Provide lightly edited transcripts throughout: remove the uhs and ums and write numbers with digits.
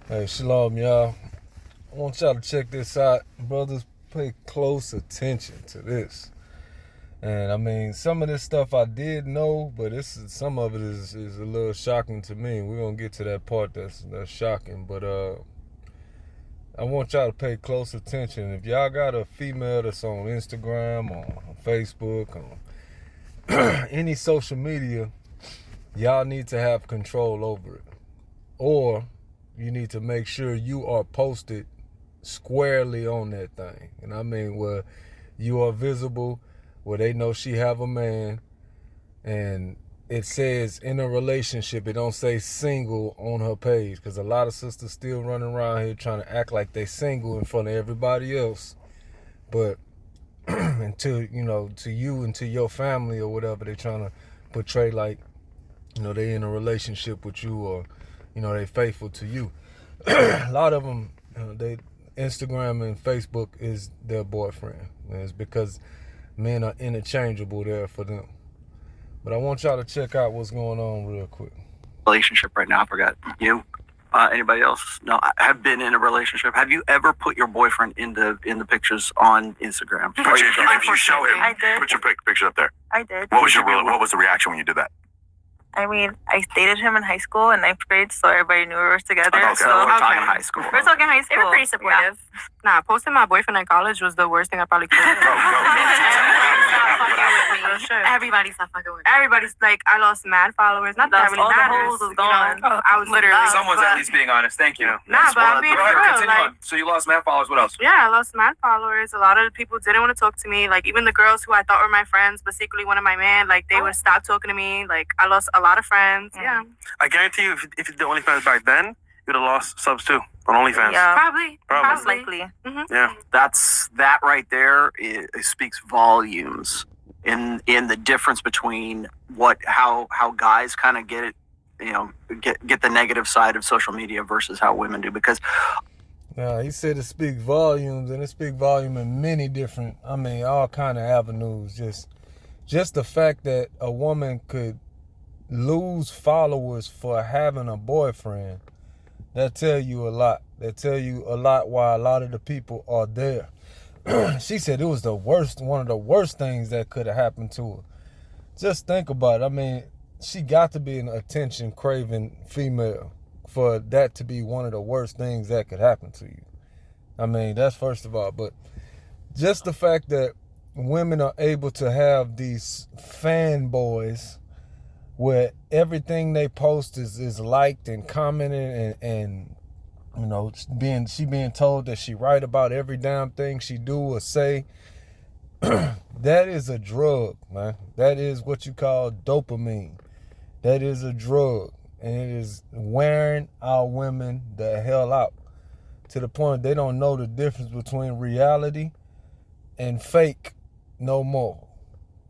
Hey, shalom, y'all. I want y'all to check this out. Brothers, pay close attention to this. And I mean, some of this stuff I did know, but some of it is a little shocking to me. We're going to get to that part that's shocking. But I want y'all to pay close attention. If y'all got a female that's on Instagram, on Facebook, on any social media, y'all need to have control over it. Or you need to make sure you are posted squarely on that thing. And I mean, where you are visible, where they know she have a man, and it says in a relationship. It don't say single on her page, because a lot of sisters still running around here trying to act like they single in front of everybody else. But to you and to your family or whatever, they trying to portray like, they in a relationship with you, or they faithful to you. A lot of them, they Instagram and Facebook is their boyfriend. And it's because men are interchangeable there for them. But I want y'all to check out what's going on real quick. Relationship right now. I forgot you. Anybody else? No, I have been in a relationship. Have you ever put your boyfriend in the pictures on Instagram? If you show him, I did. put your picture up there. I did. What was the reaction when you did that? I mean, I dated him in high school in 9th grade, so everybody knew we were together. Okay, so we're talking high school. We're talking high school. They were pretty supportive. Nah, posting my boyfriend in college was the worst thing I probably could have done. Everybody stopped fucking with me. Everybody's like, I lost mad followers. Not that Lost really all the matters. hoes was gone. I was literally. Someone's at least being honest. Thank you. Nah, but I'm being Go ahead, for real. continue Like, on. So you lost mad followers. What else? yeah, I lost mad followers. A lot of the people didn't want to talk to me. Like, even the girls who I thought were my friends, but secretly one of my men, like, they would stop talking to me. Like, I lost a lot of friends. Yeah. I guarantee you, if you did OnlyFans back then, you'd have lost subs too on OnlyFans. Yeah. Probably. Most likely. Yeah. That right there it speaks volumes in the difference between how guys kind of get it, get the negative side of social media versus how women do. Because He said it speaks volumes, and it speaks volume in many different, all kind of avenues. Just the fact that a woman could lose followers for having a boyfriend, that tell you a lot. That tell you a lot why a lot of the people are there. She said it was one of the worst things that could have happened to her. Just think about it. She got to be an attention-craving female for that to be one of the worst things that could happen to you. That's first of all. But just the fact that women are able to have these fanboys where everything they post is liked and commented, and she being told that she right about every damn thing she do or say. That is a drug, man. That is what you call dopamine. That is a drug, and it is wearing our women the hell out, to the point they don't know the difference between reality and fake no more.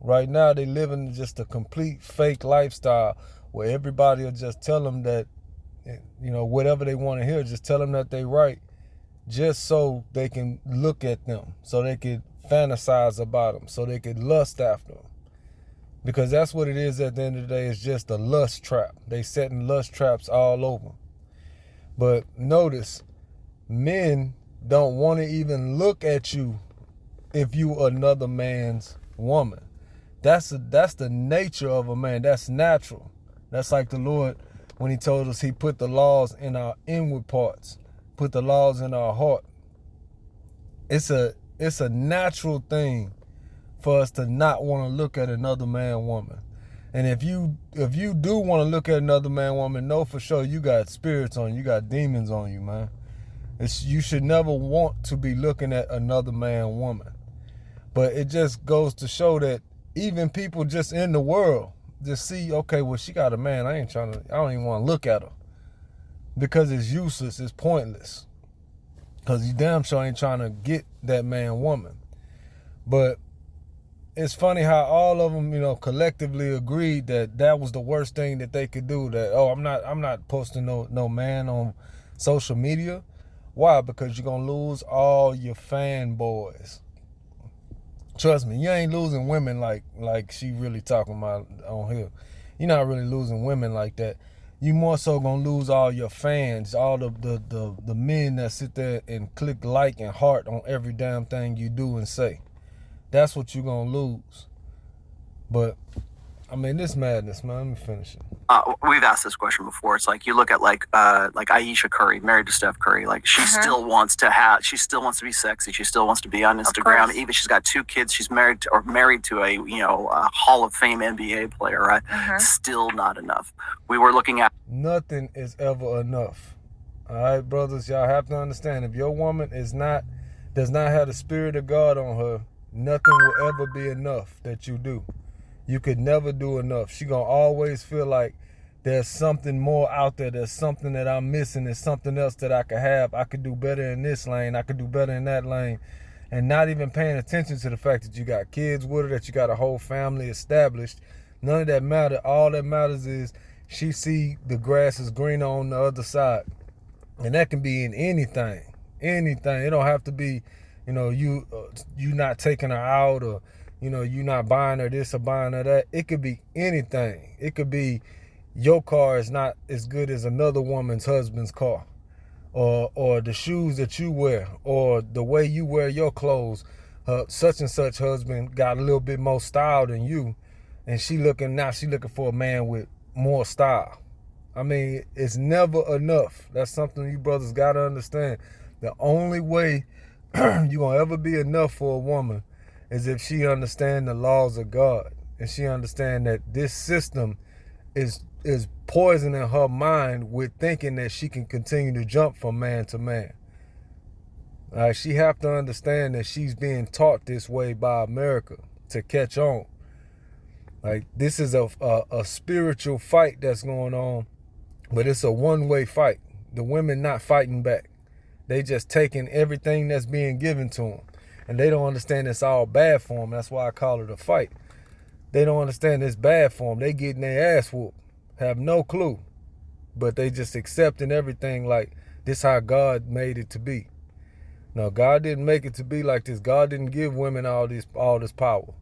Right now, they live in just a complete fake lifestyle where everybody will just tell them that, whatever they want to hear, just tell them that they right, just so they can look at them, so they could fantasize about them, so they could lust after them. Because that's what it is at the end of the day. It's just a lust trap. They setting lust traps all over. But notice, men don't want to even look at you if you another man's woman. That's the nature of a man. That's natural. That's like the Lord when he told us he put the laws in our inward parts, put the laws in our heart. It's a natural thing for us to not want to look at another man, woman. And if you do want to look at another man, woman, know for sure you got spirits on you, you got demons on you, man. You should never want to be looking at another man, woman. But it just goes to show that even people just in the world just see, okay, well, she got a man. I don't even want to look at her, because it's useless, it's pointless. Because you damn sure ain't trying to get that man, woman. But it's funny how all of them, collectively agreed that was the worst thing that they could do. That, I'm not posting no man on social media. Why? Because you're gonna lose all your fanboys. Trust me, you ain't losing women like she really talking about on here. You're not really losing women like that. you more so gonna lose all your fans, all the men that sit there and click like and heart on every damn thing you do and say. That's what you're gonna lose. But I mean, this madness, man. Let me finish it. We've asked this question before. It's like you look at like Ayesha Curry, married to Steph Curry. Like she still wants to be sexy. She still wants to be on Instagram. Even she's got 2 kids. She's married to a a Hall of Fame NBA player. Right? Still not enough. We were looking at nothing is ever enough. All right, brothers, y'all have to understand. If your woman does not have the spirit of God on her, nothing will ever be enough that you do. You could never do enough. She gonna always feel like there's something more out there. There's something that I'm missing. There's something else that I could have. I could do better in this lane. I could do better in that lane. And not even paying attention to the fact that you got kids with her, that you got a whole family established. None of that matters. All that matters is she see the grass is greener on the other side. And that can be in anything. Anything. It don't have to be, you not taking her out, or you not buying her this or buying her that. It could be anything. It could be your car is not as good as another woman's husband's car, or the shoes that you wear, or the way you wear your clothes. Such and such husband got a little bit more style than you, and she looking for a man with more style. I mean, it's never enough. That's something you brothers got to understand. The only way you're going to ever be enough for a woman is if she understand the laws of God, and she understand that this system is poisoning her mind with thinking that she can continue to jump from man to man. She have to understand that she's being taught this way by America to catch on. Like, this is a spiritual fight that's going on, but it's a one-way fight. The women not fighting back. They just taking everything that's being given to them. And they don't understand it's all bad for them. That's why I call it a fight. They don't understand it's bad for them. They getting their ass whooped. Have no clue. But they just accepting everything like this how God made it to be. No, God didn't make it to be like this. God didn't give women all this power.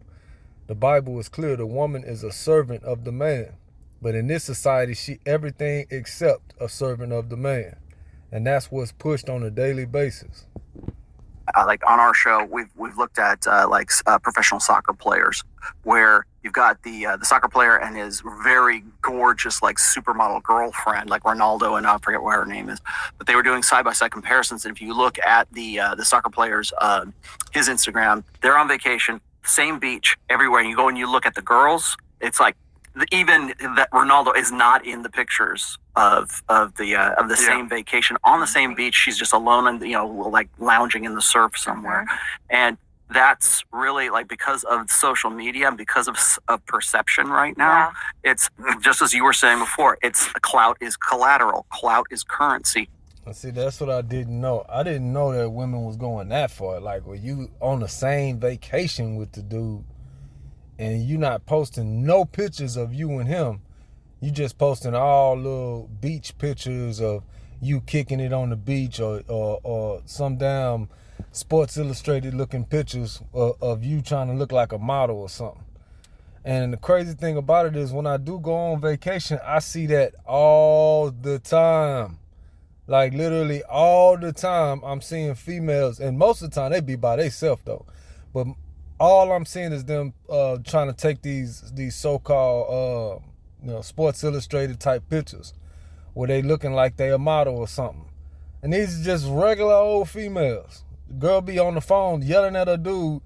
The Bible is clear. The woman is a servant of the man. But in this society, she everything except a servant of the man. And that's what's pushed on a daily basis. Like on our show, we've looked at professional soccer players, where you've got the soccer player and his very gorgeous supermodel girlfriend, like Ronaldo, and I forget what her name is, but they were doing side-by-side comparisons. And if you look at the soccer player's his Instagram, they're on vacation, same beach, everywhere. And you go and you look at the girls, it's like even that Ronaldo is not in the pictures of the same vacation on the same beach. She's just alone and lounging in the surf somewhere. And that's really because of social media and because of perception right now. It's just as you were saying before, it's clout is collateral, clout is currency. See, that's what I didn't know. I didn't know that women was going that far. Like, were you on the same vacation with the dude and you not posting no pictures of you and him? You just posting all little beach pictures of you kicking it on the beach, or some damn Sports Illustrated looking pictures of you trying to look like a model or something. And the crazy thing about it is when I do go on vacation, I see that all the time. Like literally all the time I'm seeing females, and most of the time they be by themselves though. But all I'm seeing is them trying to take these so-called Sports Illustrated type pictures where they looking like they a model or something. And these are just regular old females. The girl be on the phone yelling at her dude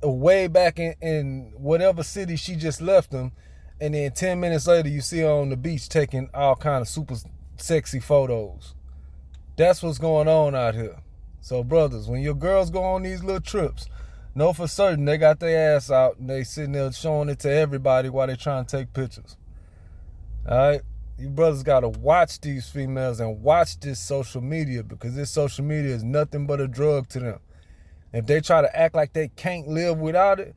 way back in whatever city she just left him, and then 10 minutes later you see her on the beach taking all kind of super sexy photos. That's what's going on out here. So brothers, when your girls go on these little trips, know for certain they got their ass out and they sitting there showing it to everybody while they trying to take pictures. All right? You brothers got to watch these females and watch this social media, because this social media is nothing but a drug to them. If they try to act like they can't live without it,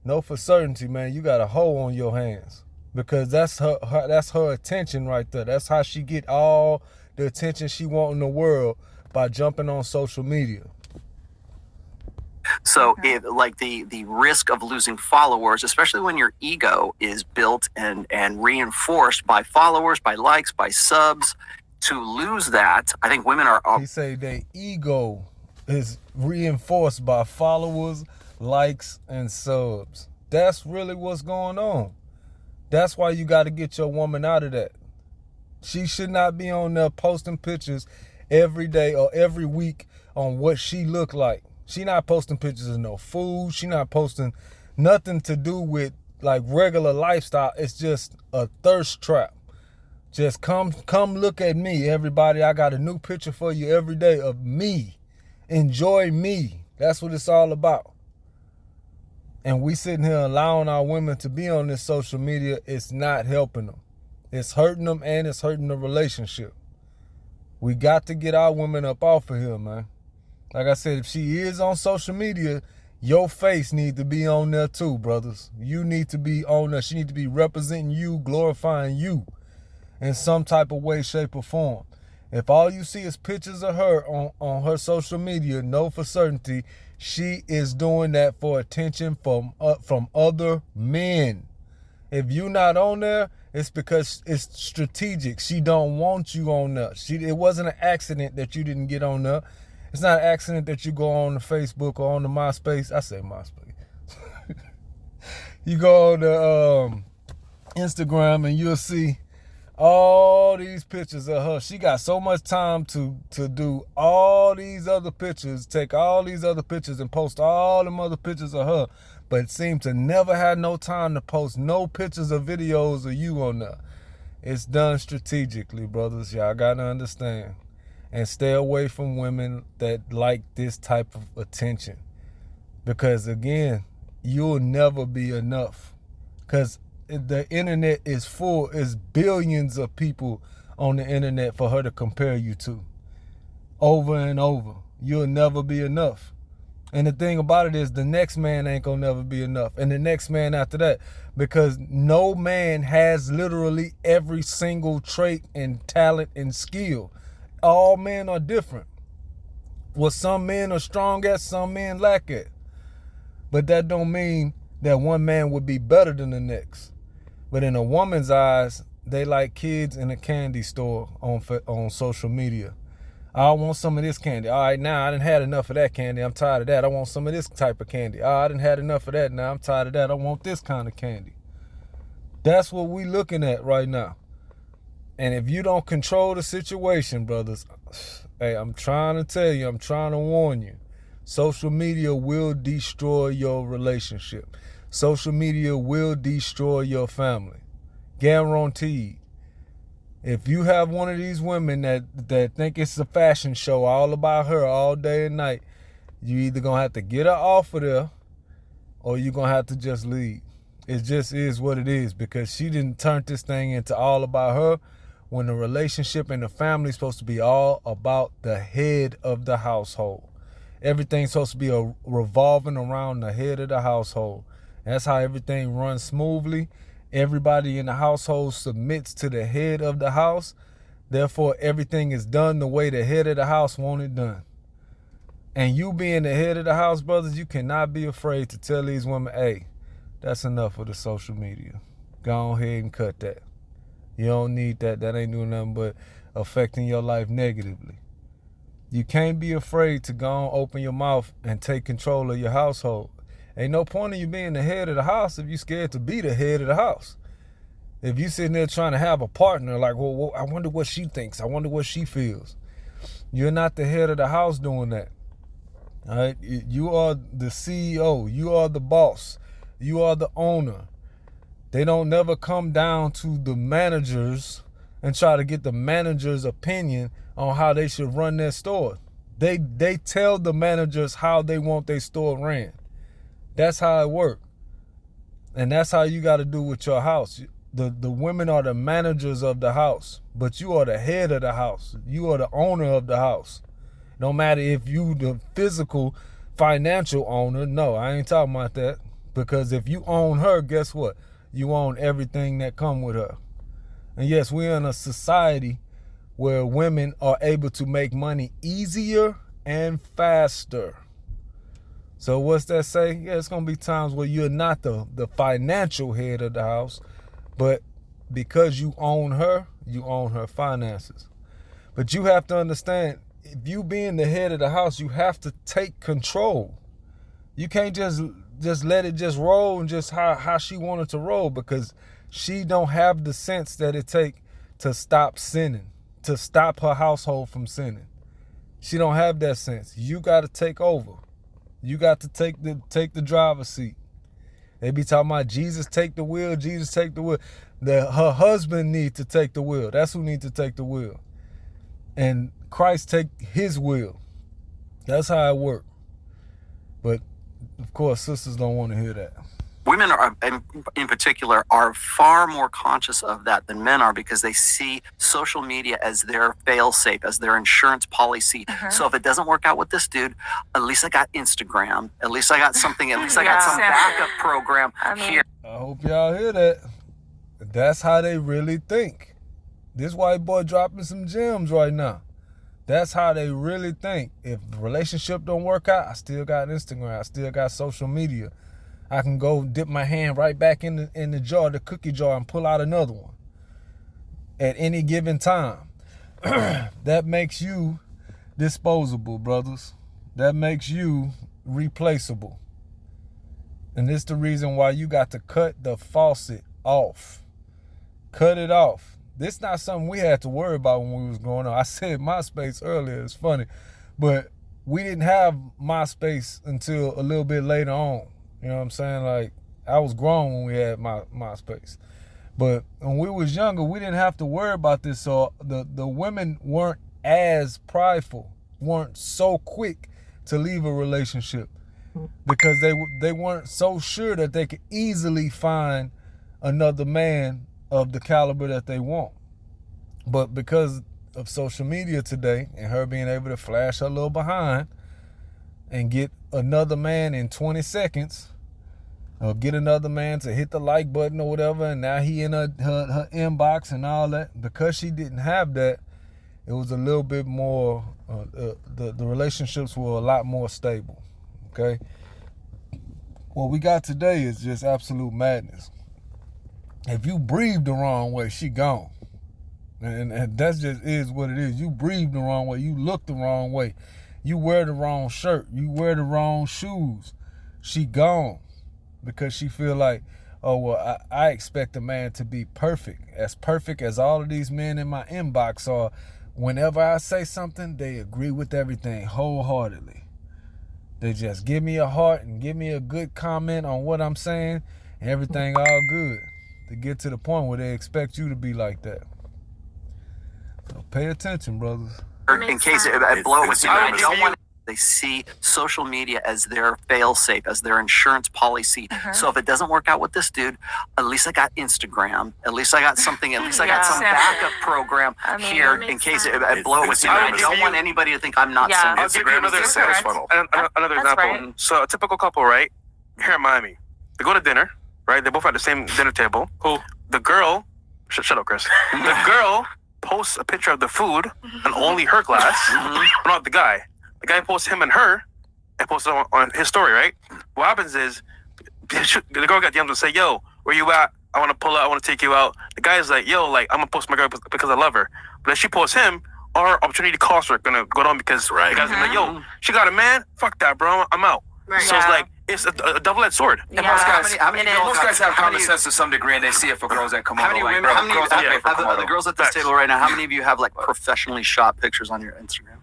know for certainty, man, you got a hole on your hands, because that's her attention right there. That's how she get all the attention she want in the world, by jumping on social media. So if like the risk of losing followers, especially when your ego is built and reinforced by followers, by likes, by subs, to lose that, I think women are. He say their ego is reinforced by followers, likes, and subs. That's really what's going on. That's why you got to get your woman out of that. She should not be on there posting pictures every day or every week on what she look like. She not posting pictures of no food. She not posting nothing to do with like regular lifestyle. It's just a thirst trap. Just come look at me, everybody. I got a new picture for you every day of me. Enjoy me. That's what it's all about. And we sitting here allowing our women to be on this social media. It's not helping them. It's hurting them and it's hurting the relationship. We got to get our women up off of here, man. Like I said, if she is on social media, your face need to be on there too, brothers. You need to be on there. She need to be representing you, glorifying you in some type of way, shape, or form. If all you see is pictures of her on her social media, know for certainty she is doing that for attention from other men. If you not on there, it's because it's strategic. She don't want you on there. It wasn't an accident that you didn't get on there. It's not an accident that you go on the Facebook or on the MySpace. I say MySpace. You go on the Instagram and you'll see all these pictures of her. She got so much time to do all these other pictures, take all these other pictures and post all them other pictures of her, but seem to never have no time to post no pictures or videos of you on there. It's done strategically, brothers. Y'all got to understand. And stay away from women that like this type of attention. Because again, you'll never be enough. Because the internet is full, is billions of people on the internet for her to compare you to. Over and over. You'll never be enough. And the thing about it is the next man ain't gonna never be enough. And the next man after that. Because no man has literally every single trait and talent and skill. All men are different. What some men are strong at, some men lack it. But that don't mean that one man would be better than the next. But in a woman's eyes, they like kids in a candy store on social media. I want some of this candy. All right, now I done had enough of that candy. I'm tired of that. I want some of this type of candy. I done had enough of that. Now I'm tired of that. I want this kind of candy. That's what we looking at right now. And if you don't control the situation, brothers, hey, I'm trying to tell you, I'm trying to warn you. Social media will destroy your relationship. Social media will destroy your family. Guaranteed. If you have one of these women that think it's a fashion show all about her all day and night, you either going to have to get her off of there or you're going to have to just leave. It just is what it is because she didn't turn this thing into all about her when the relationship and the family is supposed to be all about the head of the household. Everything's supposed to be revolving around the head of the household. That's how everything runs smoothly. Everybody in the household submits to the head of the house. Therefore, everything is done the way the head of the house want it done. And you being the head of the house, brothers, you cannot be afraid to tell these women, hey, that's enough of the social media. Go ahead and cut that. You don't need that. That ain't doing nothing but affecting your life negatively. You can't be afraid to go and open your mouth and take control of your household. Ain't no point in you being the head of the house if you scared to be the head of the house. If you sitting there trying to have a partner, like, well, I wonder what she thinks. I wonder what she feels. You're not the head of the house doing that. All right? You are the CEO. You are the boss. You are the owner. They don't never come down to the managers and try to get the manager's opinion on how they should run their store. They tell the managers how they want their store ran. That's how it works. And that's how you got to do with your house. The women are the managers of the house, but you are the head of the house. You are the owner of the house. No matter if you the physical, financial owner. No, I ain't talking about that. Because if you own her, guess what? You own everything that come with her. And yes, we're in a society where women are able to make money easier and faster. So what's that say? Yeah, it's going to be times where you're not the financial head of the house, but because you own her finances. But you have to understand, if you being the head of the house, you have to take control. You can't just let it just roll and just how she wanted to roll, because she don't have the sense that it take to stop sinning, to stop her household from sinning. She don't have that sense. You got to take over. You got to take the driver's seat. They be talking about Jesus take the wheel, Jesus take the wheel. Her husband needs to take the wheel. That's who needs to take the wheel. And Christ take his will. That's how it works. But of course, sisters don't want to hear that. Women are, in particular, are far more conscious of that than men are, because they see social media as their fail-safe, as their insurance policy. So if it doesn't work out with this dude, at least I got Instagram. At least I got something. At least I got some backup program here. I hope y'all hear that. That's how they really think. This white boy dropping some gems right now. That's how they really think. If the relationship don't work out, I still got Instagram. I still got social media. I can go dip my hand right back in the jar, the cookie jar, and pull out another one at any given time. That makes you disposable, brothers. That makes you replaceable. And this is the reason why you got to cut the faucet off. Cut it off. This is not something we had to worry about when we was growing up. I said MySpace earlier. It's funny. But we didn't have MySpace until a little bit later on. You know what I'm saying? Like, I was grown when we had MySpace. But when we was younger, we didn't have to worry about this. So the women weren't as prideful, weren't so quick to leave a relationship, because they weren't so sure that they could easily find another man of the caliber that they want. But because of social media today and her being able to flash her little behind and get another man in 20 seconds, or get another man to hit the like button or whatever, and now he in her inbox and all that, because she didn't have that, it was a little bit more, the relationships were a lot more stable, okay? What we got today is just absolute madness. If you breathe the wrong way, she gone. And that just is what it is. You breathe the wrong way. You look the wrong way. You wear the wrong shirt. You wear the wrong shoes. She gone. Because she feel like, oh, well, I expect a man to be perfect as all of these men in my inbox are. Whenever I say something, they agree with everything wholeheartedly. They just give me a heart and give me a good comment on what I'm saying, and everything all good. To get to the point where they expect you to be like that. So pay attention, brothers. In case I blow it with you, I don't want. They see social media as their fail-safe, as their insurance policy. So if it doesn't work out with this dude, at least I got Instagram. At least I got something. At least I got some backup program here in case I blow it with you. I don't want anybody to think I'm not single. I'll give you another example. Right. So a typical couple, right? Here in Miami, they go to dinner, right? They both at the same dinner table. Who? The girl, shut up, Chris. The girl posts a picture of the food and only her glass, but not the guy. The guy posts him and her and posts it on his story, right? What happens is the girl got DMs and say, yo, where you at? I want to pull out. I want to take you out. The guy's like, yo, like, I'm going to post my girl because I love her. But if she posts him, our opportunity costs are going to go down, because the guy's like, yo, she got a man? Fuck that, bro. I'm out. Right. So it's like, it's a double-edged sword. And most guys have common sense to some degree, and they see it for girls that come on. Of the girls at this table right now, how many of you have like professionally shot pictures on your Instagram?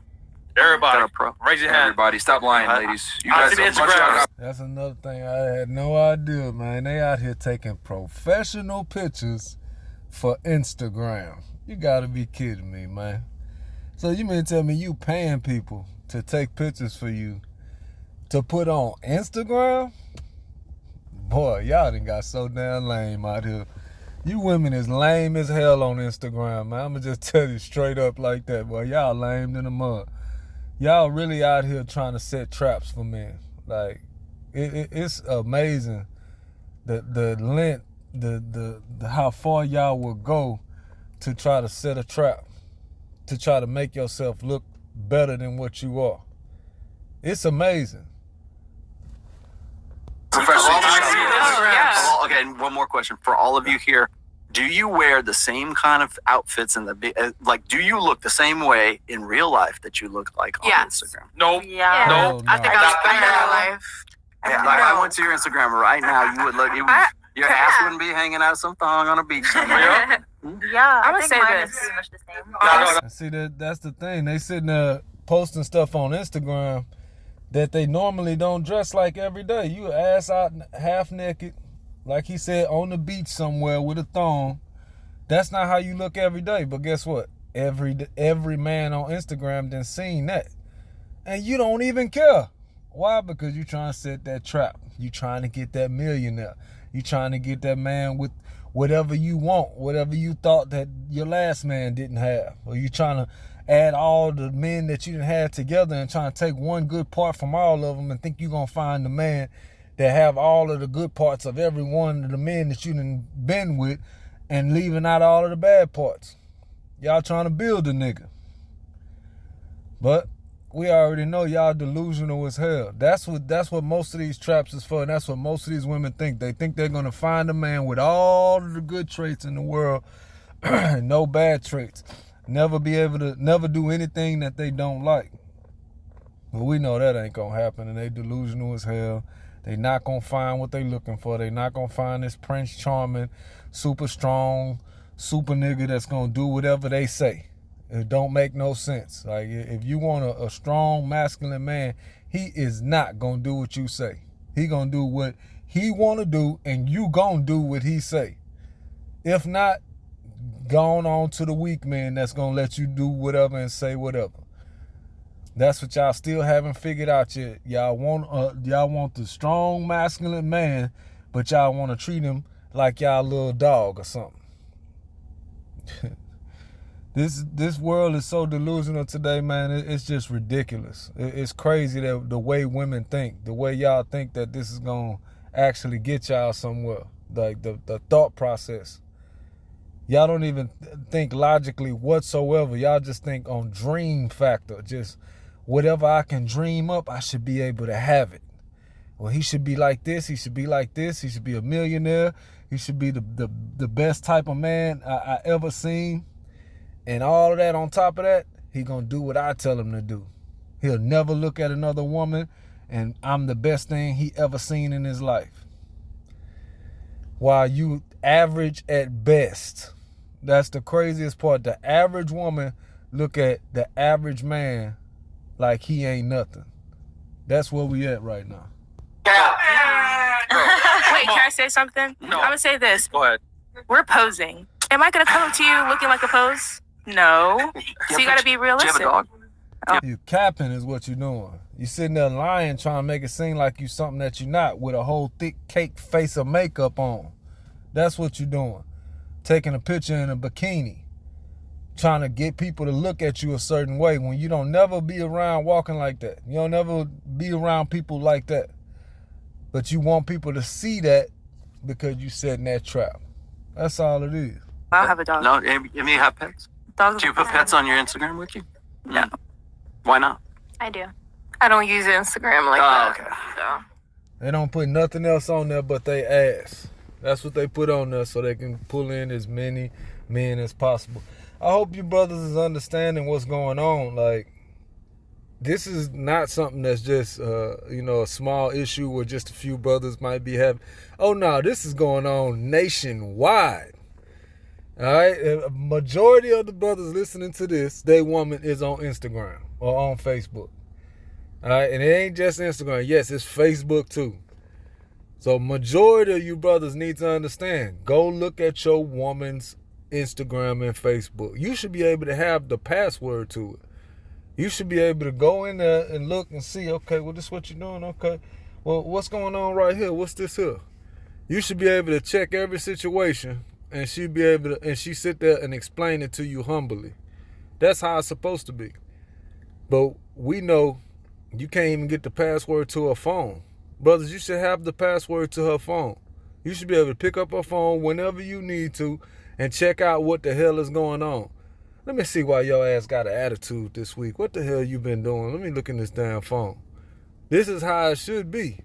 Everybody, raise your hand. Everybody, stop lying, ladies. You guys are a bunch of... That's another thing I had no idea, man. They out here taking professional pictures for Instagram. You gotta be kidding me, man. So you mean to tell me you paying people to take pictures for you to put on Instagram? Boy, y'all done got so damn lame out here. You women is lame as hell on Instagram, man. I'ma just tell you straight up like that, boy. Y'all lame in the mud. Y'all really out here trying to set traps for men. Like, it's amazing the length, the how far y'all will go to try to set a trap, to try to make yourself look better than what you are. It's amazing. and one more question for all of you here. Do you wear the same kind of outfits in the like? Do you look the same way in real life that you look like on Instagram? No. Yeah. No. I think I look better in real life. Yeah, like I went to your Instagram right now. You would look. Your ass wouldn't be hanging out some thong on a beach somewhere. Yeah. I'ma I think say mine this. is pretty much the same. See, that's the thing. They sitting there posting stuff on Instagram that they normally don't dress like every day. You ass out half naked, like he said, on the beach somewhere with a thong. That's not how you look every day. But guess what? Every man on Instagram done seen that. And you don't even care. Why? Because you trying to set that trap. You trying to get that millionaire. You trying to get that man with whatever you want, whatever you thought that your last man didn't have. Or you trying to add all the men that you didn't have together and trying to take one good part from all of them and think you're going to find the man that have all of the good parts of every one of the men that you done been with and leaving out all of the bad parts. Y'all trying to build a nigga. But we already know y'all delusional as hell. That's what most of these traps is for, and that's what most of these women think. They think they're gonna find a man with all of the good traits in the world, no bad traits. Never do anything that they don't like. But we know that ain't gonna happen, and they delusional as hell. They not gonna find what they looking for. They not gonna find this Prince Charming, super strong, super nigga that's gonna do whatever they say. It don't make no sense. Like, if you want a strong, masculine man, he is not gonna do what you say. He gonna do what he wanna do, and you gonna do what he say. If not, gone on to the weak man that's gonna let you do whatever and say whatever. That's what y'all still haven't figured out yet. Y'all want the strong, masculine man, but y'all want to treat him like y'all little dog or something. This world is so delusional today, man. It's just ridiculous. It's crazy that the way women think, the way y'all think that this is gonna actually get y'all somewhere. Like the thought process. Y'all don't even think logically whatsoever. Y'all just think on dream factor. Just whatever I can dream up, I should be able to have it. Well, he should be like this. He should be like this. He should be a millionaire. He should be the best type of man I ever seen. And all of that on top of that, he gonna do what I tell him to do. He'll never look at another woman, and I'm the best thing he ever seen in his life. While you average at best. That's the craziest part. The average woman look at the average man like he ain't nothing. That's where we at right now. Wait, can I say something? No. I'm gonna say this. Go ahead. We're posing. Am I gonna come up to you looking like a pose? No. So you gotta be Do you realistic. have a dog? You capping is what you doing. You sitting there lying, trying to make it seem like you something that you're not, with a whole thick cake face of makeup on. That's what you doing. Taking a picture in a bikini, trying to get people to look at you a certain way when you don't never be around walking like that. You don't never be around people like that. But you want people to see that because you set in that trap. That's all it is. I'll have a dog. No, you mean have pets? Dogs Do you put pets on your Instagram with you? No. Why not? I do. I don't use Instagram like that. Okay. So. They don't put nothing else on there but they ass. That's what they put on there so they can pull in as many men as possible. I hope you brothers is understanding what's going on. Like, this is not something that's just, a small issue where just a few brothers might be having. Oh, no, this is going on nationwide. All right? A majority of the brothers listening to this, their woman is on Instagram or on Facebook. All right? And it ain't just Instagram. Yes, it's Facebook too. So majority of you brothers need to understand. Go look at your woman's Instagram and Facebook. You should be able to have the password to it. You should be able to go in there and look and see, okay, well, this is what you're doing, okay. Well, what's going on right here? What's this here? You should be able to check every situation, and she sit there and explain it to you humbly. That's how it's supposed to be. But we know you can't even get the password to her phone. Brothers, you should have the password to her phone. You should be able to pick up her phone whenever you need to and check out what the hell is going on. Let me see why your ass got an attitude this week. What the hell you been doing? Let me look in this damn phone. This is how it should be.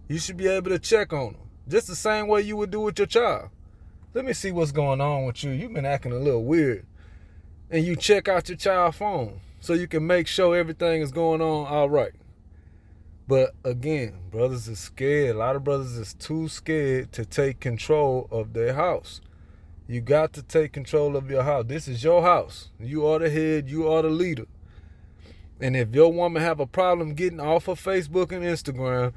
You should be able to check on them. Just the same way you would do with your child. Let me see what's going on with you. You've been acting a little weird. And you check out your child's phone so you can make sure everything is going on all right. But again, brothers are scared. A lot of brothers is too scared to take control of their house. You got to take control of your house. This is your house. You are the head. You are the leader. And if your woman have a problem getting off of Facebook and Instagram,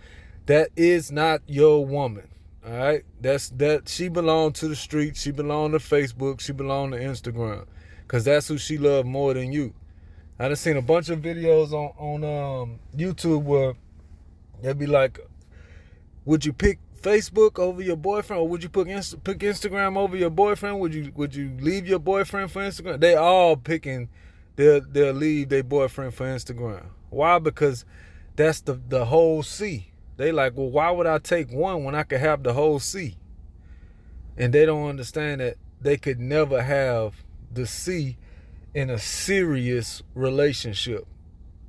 that is not your woman. All right? She belong to the street. She belong to Facebook. She belong to Instagram. Because that's who she love more than you. I done seen a bunch of videos on YouTube where they'd be like, would you pick Facebook over your boyfriend, or would you pick Instagram over your boyfriend? Would you leave your boyfriend for Instagram? They all picking they'll leave their boyfriend for Instagram. Why? Because that's the whole sea. They like, well, why would I take one when I could have the whole sea? And they don't understand that they could never have the sea in a serious relationship,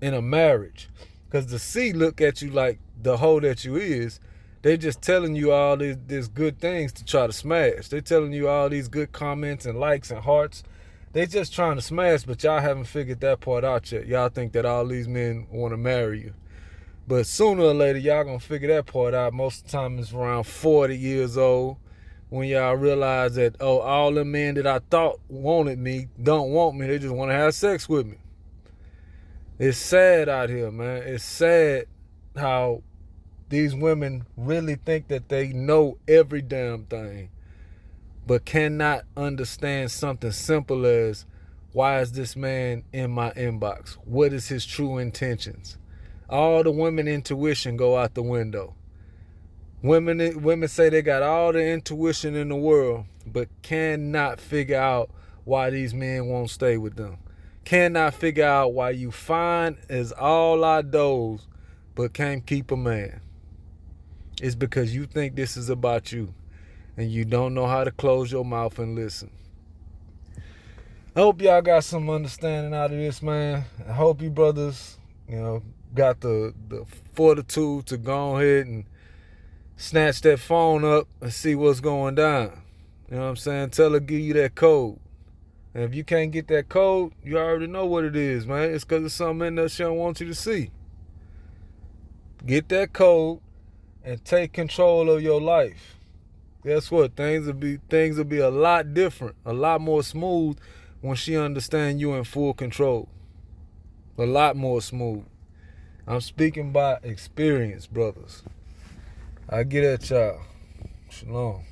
in a marriage. Because the sea look at you like the hoe that you is. They just telling you all these good things to try to smash. They telling you all these good comments and likes and hearts. They just trying to smash, but y'all haven't figured that part out yet. Y'all think that all these men want to marry you. But sooner or later, y'all gonna figure that part out. Most of the time it's around 40 years old when y'all realize that, oh, all the men that I thought wanted me don't want me. They just want to have sex with me. It's sad out here, man. It's sad how these women really think that they know every damn thing, but cannot understand something simple as, why is this man in my inbox? What is his true intentions? All the women intuition go out the window. Women say they got all the intuition in the world, but cannot figure out why these men won't stay with them. Cannot figure out why you fine as all our does, but can't keep a man. It's because you think this is about you, and you don't know how to close your mouth and listen. I hope y'all got some understanding out of this, man. I hope you brothers, got the fortitude to go ahead and snatch that phone up and see what's going down. You know what I'm saying? Tell her, give you that code. And if you can't get that code, you already know what it is, man. It's because there's something in there she don't want you to see. Get that code and take control of your life. Guess what? Things will be a lot different, a lot more smooth when she understands you in full control. A lot more smooth. I'm speaking by experience, brothers. I get at y'all. Shalom.